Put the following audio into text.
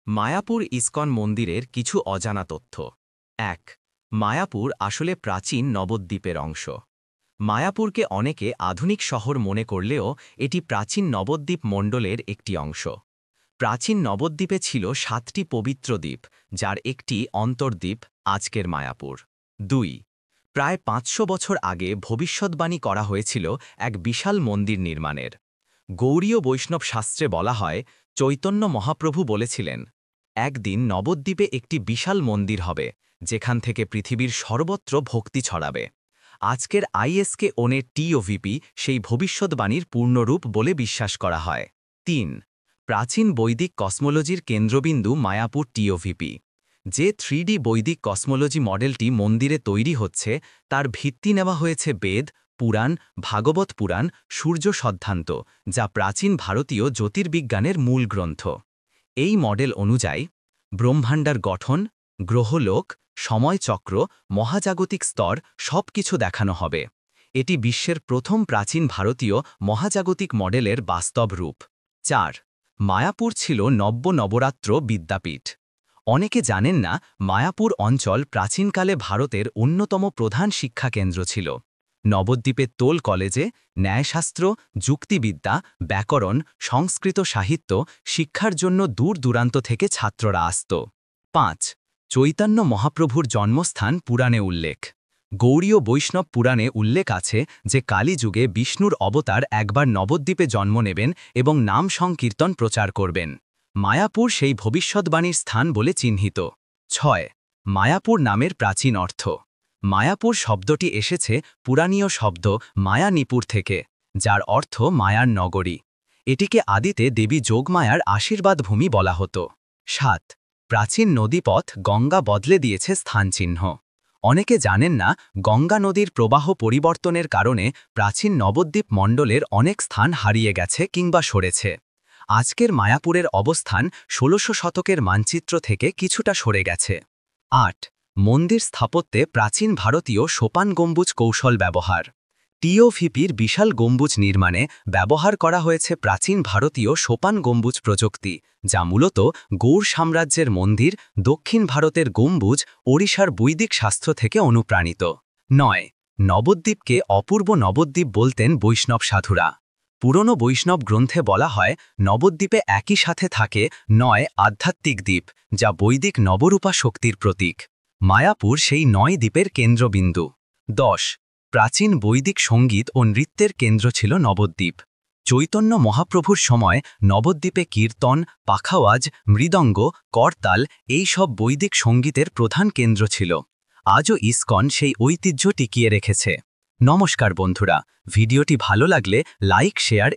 Mayapur ISKCON মন্দিরের কিছু অজানা তথ্য। ১. মায়াপুর আসলে প্রাচীন নবদ্বীপের অংশ। মায়াপুরকে অনেকে আধুনিক শহর মনে করলেও এটি প্রাচীন নবদ্বীপ মণ্ডলের একটি অংশ। প্রাচীন নবদ্বীপে ছিল ৭টি পবিত্র দ্বীপ, যার একটি অন্তর্দ্বীপ আজকের মায়াপুর। ২. প্রায় ৫০০ বছর আগে ভবিষ্যদ্বাণী করা হয়েছিল এক বিশাল মন্দির নির্মাণের। গৌড়ীয় বৈষ্ণব শাস্ত্রে বলা হয়, চৈতন্য মহাপ্রভু বলেছিলেন, একদিন নবদ্বীপে একটি বিশাল মন্দির হবে, যেখান থেকে পৃথিবীর সর্বত্র ভক্তি ছড়াবে। আজকের আইএসকে ওনে টিওভিপি সেই ভবিষ্যদ্বাণীর পূর্ণরূপ বলে বিশ্বাস করা হয়। ৩. প্রাচীন বৈদিক কসমোলজির কেন্দ্রবিন্দু মায়াপুর টিওভিপি। যে 3D বৈদিক কসমোলজি মডেলটি মন্দিরে তৈরি হচ্ছে, তার ভিত্তি নেওয়া হয়েছে বেদ, পুরাণ, ভাগবত পুরাণ, সূর্য সদ্ধান্ত, যা প্রাচীন ভারতীয় জ্যোতির্বিজ্ঞানের মূল গ্রন্থ। এই মডেল অনুযায়ী ব্রহ্মাণ্ডার গঠন, গ্রহলোক, সময়চক্র, মহাজাগতিক স্তর সবকিছু দেখানো হবে। এটি বিশ্বের প্রথম প্রাচীন ভারতীয় মহাজাগতিক মডেলের বাস্তব রূপ। ৪. মায়াপুর ছিল নব্য নবরাত্র বিদ্যাপীঠ। অনেকে জানেন না, মায়াপুর অঞ্চল প্রাচীনকালে ভারতের অন্যতম প্রধান শিক্ষাকেন্দ্র ছিল। নবদ্বীপের তোল কলেজে ন্যায়শাস্ত্র, যুক্তিবিদ্যা, ব্যাকরণ, সংস্কৃত সাহিত্য শিক্ষার জন্য দূর দূরান্ত থেকে ছাত্ররা আসত। ৫. চৈতন্য মহাপ্রভুর জন্মস্থান পুরাণে উল্লেখ। গৌড়ীয় বৈষ্ণব পুরাণে উল্লেখ আছে যে কালীযুগে বিষ্ণুর অবতার একবার নবদ্বীপে জন্ম নেবেন এবং নাম সংকীর্তন প্রচার করবেন। মায়াপুর সেই ভবিষ্যদ্বাণীর স্থান বলে চিহ্নিত। ৬. মায়াপুর নামের প্রাচীন অর্থ। মায়াপুর শব্দটি এসেছে পুরাণীয় শব্দ মায়ানিপুর থেকে, যার অর্থ মায়ার নগরী। এটিকে আদিতে দেবী যোগমায়ার আশীর্বাদ ভূমি বলা হতো। ৭. প্রাচীন নদীপথ গঙ্গা বদলে দিয়েছে স্থানচিহ্ন। অনেকে জানেন না, গঙ্গা নদীর প্রবাহ পরিবর্তনের কারণে প্রাচীন নবদ্বীপ মণ্ডলের অনেক স্থান হারিয়ে গেছে কিংবা সরেছে। আজকের মায়াপুরের অবস্থান ১৬০০ শতকের মানচিত্র থেকে কিছুটা সরে গেছে। ৮. মন্দির স্থাপত্যে প্রাচীন ভারতীয় সোপান গম্বুজ কৌশল ব্যবহার। টিওভিপির বিশাল গম্বুজ নির্মাণে ব্যবহার করা হয়েছে প্রাচীন ভারতীয় সোপান গম্বুজ প্রযুক্তি, যা মূলত গৌড় সাম্রাজ্যের মন্দির, দক্ষিণ ভারতের গম্বুজ, ওড়িশার বৈদিক শাস্ত্র থেকে অনুপ্রাণিত। ৯. নবদ্বীপকে অপূর্ব নবদ্বীপ বলতেন বৈষ্ণব সাধুরা। পুরনো বৈষ্ণব গ্রন্থে বলা হয়, নবদ্বীপে একই সাথে থাকে ৯ আধ্যাত্মিক দ্বীপ, যা বৈদিক নবরূপা শক্তির প্রতীক। মায়াপুর সেই ৯ দ্বীপের কেন্দ্রবিন্দু। ১০. প্রাচীন বৈদিক সঙ্গীত ও নৃত্যের কেন্দ্র ছিল নবদ্বীপ। চৈতন্য মহাপ্রভুর সময় নবদ্বীপে কীর্তন, পাখাওয়াজ, মৃদঙ্গ, করতাল এই সব বৈদিক সঙ্গীতের প্রধান কেন্দ্র ছিল। আজও ইস্কন সেই ঐতিহ্য টিকিয়ে রেখেছে। নমস্কার বন্ধুরা, ভিডিওটি ভালো লাগলে লাইক, শেয়ার